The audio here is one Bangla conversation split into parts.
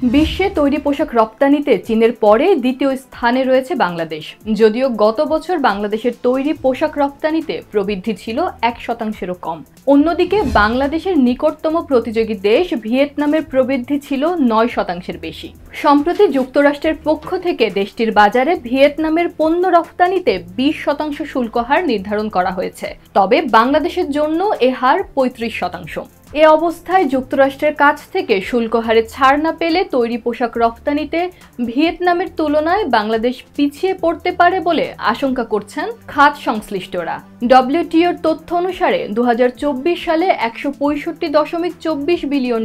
বিশ্বে তৈরি পোশাক রপ্তানিতে চীনের পরে দ্বিতীয় স্থানে রয়েছে বাংলাদেশ। যদিও গত বছর বাংলাদেশের তৈরি পোশাক রপ্তানিতে প্রবৃদ্ধি ছিল 1%-এরও কম। অন্যদিকে বাংলাদেশের নিকটতম প্রতিযোগী দেশ ভিয়েতনামের প্রবৃদ্ধি ছিল 9%-এর বেশি। সম্প্রতি যুক্তরাষ্ট্রের পক্ষ থেকে দেশটির বাজারে ভিয়েতনামের পণ্য রপ্তানিতে 20% শুল্ক হার নির্ধারণ করা হয়েছে, তবে বাংলাদেশের জন্য এ হার 35%। এ অবস্থায় যুক্তরাষ্ট্রের কাছ থেকে শুল্ক হারে ছাড় না পেলে তৈরি পোশাক রপ্তানিতে ভিয়েতনামের তুলনায় বাংলাদেশ পিছিয়ে পড়তে পারে বলে আশঙ্কা করছেন খাত সংশ্লিষ্টরা। ডব্লিউটিওর তথ্য অনুসারে 2024 সালে $165.24 বিলিয়ন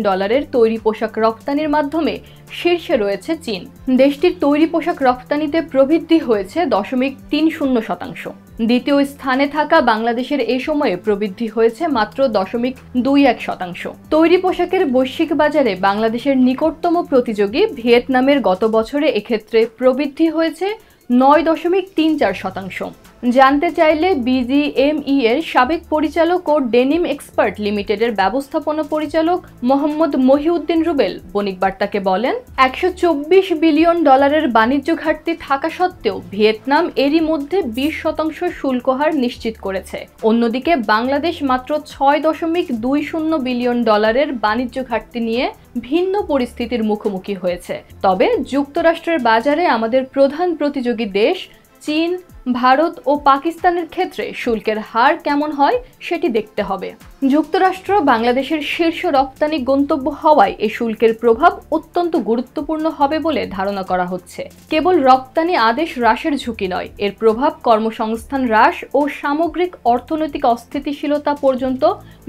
তৈরি পোশাক রপ্তানির মাধ্যমে শীর্ষে রয়েছে চীন। দেশটির তৈরি পোশাক রপ্তানিতে প্রবৃদ্ধি হয়েছে 0.30%। দ্বিতীয় স্থানে থাকা বাংলাদেশের এ সময়ে প্রবৃদ্ধি হয়েছে মাত্র 0.21%। তৈরি পোশাকের বৈশ্বিক বাজারে বাংলাদেশের নিকটতম প্রতিযোগী ভিয়েতনামের গত বছরে এক্ষেত্রে প্রবৃদ্ধি হয়েছে 9.34%। জানতে চাইলে বিজিএমই এর সাবেক পরিচালক ও ডেনিম এক্সপার্ট লিমিটেডের ব্যবস্থাপনা পরিচালক মোহাম্মদ মহিউদ্দিন রুবেল বণিক বার্তাকে বলেন, $124 বিলিয়ন বাণিজ্য ঘাটতি থাকা সত্ত্বেও ভিয়েতনাম এরই মধ্যে 20% শুল্ক হার নিশ্চিত করেছে। অন্যদিকে বাংলাদেশ মাত্র $6.20 বিলিয়ন বাণিজ্য ঘাটতি নিয়ে ভিন্ন পরিস্থিতির মুখোমুখি হয়েছে। তবে যুক্তরাষ্ট্রের বাজারে আমাদের প্রধান প্রতিযোগী দেশ চীন, ভারত ও পাকিস্তানের ক্ষেত্রে শুল্কের হার কেমন হয় সেটি দেখতে হবে। যুক্তরাষ্ট্র বাংলাদেশের শীর্ষ রপ্তানি গন্তব্য হওয়ায় এই শুল্কের প্রভাব অত্যন্ত গুরুত্বপূর্ণ হবে বলে ধারণা করা হচ্ছে। কেবল রপ্তানি আদেশ হ্রাসের ঝুঁকি নয়, এর প্রভাব কর্মসংস্থান হ্রাস ও সামগ্রিক অর্থনৈতিক অস্থিতিশীলতা পর্যন্ত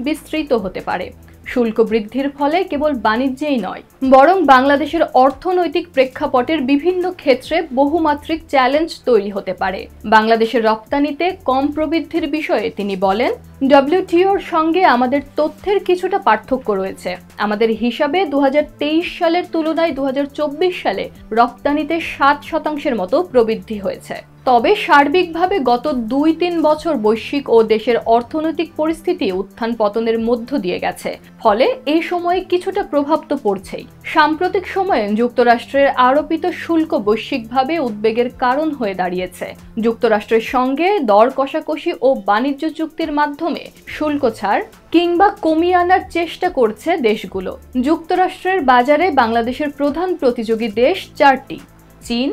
বিস্তৃত হতে পারে। শুল্ক বৃদ্ধির ফলে কেবল বাণিজ্যেই নয়, বরং বাংলাদেশের অর্থনৈতিক প্রেক্ষাপটের বিভিন্ন ক্ষেত্রে বহুমাত্রিক চ্যালেঞ্জ তৈরি হতে পারে। বাংলাদেশের রপ্তানিতে কম প্রবৃদ্ধির বিষয়ে তিনি বলেন, ডব্লিউটিওর সঙ্গে আমাদের তথ্যের কিছুটা পার্থক্য রয়েছে। আমাদের হিসাবে 2023 সালের তুলনায় 2024 সালে রপ্তানিতে 7% মতো প্রবৃদ্ধি হয়েছে। তবে সার্বিকভাবে গত 2-3 বছর বৈশ্বিক ও দেশের অর্থনৈতিক পরিস্থিতি উত্থান পতনের মধ্য দিয়ে গেছে, ফলে এই সময়ে কিছুটা প্রভাব তো পড়ছেই। সাম্প্রতিক সময়ে যুক্তরাষ্ট্রের আরোপিত শুল্ক বৈশ্বিকভাবে উদ্বেগের কারণ হয়ে দাঁড়িয়েছে। যুক্তরাষ্ট্রের সঙ্গে দর কষাকষি ও বাণিজ্য চুক্তির মাধ্যমে শুল্ক ছাড় কিংবা কমিয়ে আনার চেষ্টা করছে দেশগুলো। যুক্তরাষ্ট্রের বাজারে বাংলাদেশের প্রধান প্রতিযোগী দেশ 4টি: চীন,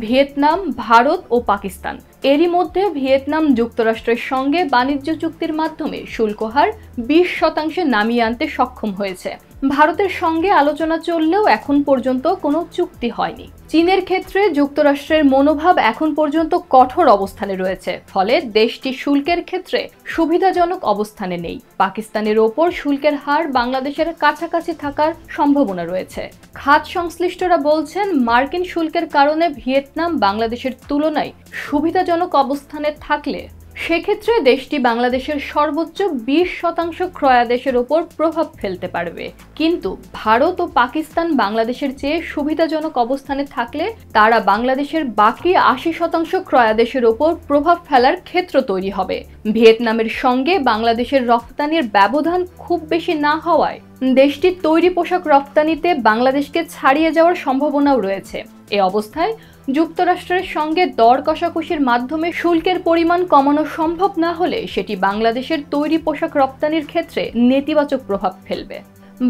ভিয়েতনাম, ভারত ও পাকিস্তান। এরই মধ্যে ভিয়েতনাম যুক্তরাষ্ট্রের সঙ্গে বাণিজ্য চুক্তির মাধ্যমে শুল্ক হার 20% নামিয়ে আনতে সক্ষম হয়েছে। ভারতের সঙ্গে আলোচনা চললেও এখন পর্যন্ত কোনো চুক্তি হয়নি। চীনের ক্ষেত্রে যুক্তরাষ্ট্রের মনোভাব এখন পর্যন্ত কঠোর অবস্থানে রয়েছে, ফলে দেশটি শুল্কের ক্ষেত্রে সুবিধাজনক অবস্থানে নেই। পাকিস্তানের ওপর শুল্কের হার বাংলাদেশের কাছাকাছি থাকার সম্ভাবনা রয়েছে। খাত সংশ্লিষ্টরা বলছেন, মার্কিন শুল্কের কারণে ভিয়েতনাম বাংলাদেশের তুলনায় সুবিধাজনক অবস্থানে থাকলে সেক্ষেত্রে দেশটি বাংলাদেশের সর্বোচ্চ 20% ক্রয়াদেশের ওপর প্রভাব ফেলতে পারবে। কিন্তু ভারত ও পাকিস্তান বাংলাদেশের চেয়ে সুবিধাজনক অবস্থানে থাকলে তারা বাংলাদেশের বাকি 80% ক্রয়াদেশের ওপর প্রভাব ফেলার ক্ষেত্র তৈরি হবে। ভিয়েতনামের সঙ্গে বাংলাদেশের রপ্তানির ব্যবধান খুব বেশি না হওয়ায় দেশটির তৈরি পোশাক রপ্তানিতে বাংলাদেশকে ছাড়িয়ে যাওয়ার সম্ভাবনাও রয়েছে। এ অবস্থায় যুক্তরাষ্ট্রের সঙ্গে দর কষাকষির মাধ্যমে শুল্কের পরিমাণ কমানো সম্ভব না হলে সেটি বাংলাদেশের তৈরি পোশাক রপ্তানির ক্ষেত্রে নেতিবাচক প্রভাব ফেলবে।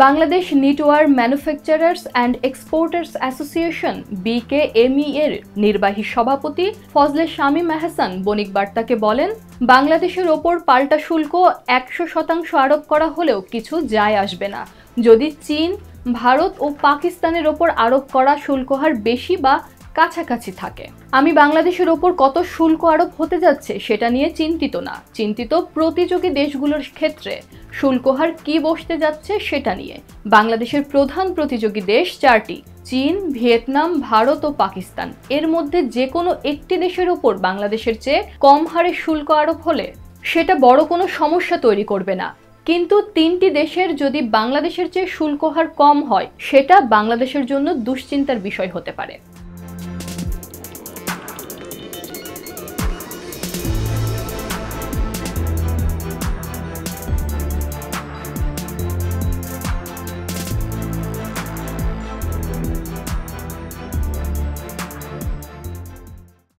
Bangladesh knitwear manufacturers and exporters association BKME এর নির্বাহী সভাপতি ফজলে শামীম আহসান বণিক বার্তাকে বলেন, বাংলাদেশের ওপর পাল্টা শুল্ক 100% আরোপ করা হলেও কিছু যায় আসবে না যদি চীন, ভারত ও পাকিস্তানের ওপর আরোপ করা শুল্ক হার বেশি বা কাছাকাছি থাকে। আমি বাংলাদেশের ওপর কত শুল্ক আরোপ হতে যাচ্ছে সেটা নিয়ে চিন্তিত না, চিন্তিত প্রতিযোগী দেশগুলোর ক্ষেত্রে শুল্ক হার কি বসতে যাচ্ছে সেটা নিয়ে। বাংলাদেশের প্রধান প্রতিযোগী দেশ 4টি: চীন, ভিয়েতনাম, ভারত ও পাকিস্তান। এর মধ্যে যে কোনো একটি দেশের ওপর বাংলাদেশের চেয়ে কম হারে শুল্ক আরোপ হলে সেটা বড় কোনো সমস্যা তৈরি করবে না। কিন্তু 3টি দেশের যদি বাংলাদেশের চেয়ে শুল্ক হার কম হয় সেটা বাংলাদেশের জন্য দুশ্চিন্তার বিষয় হতে পারে।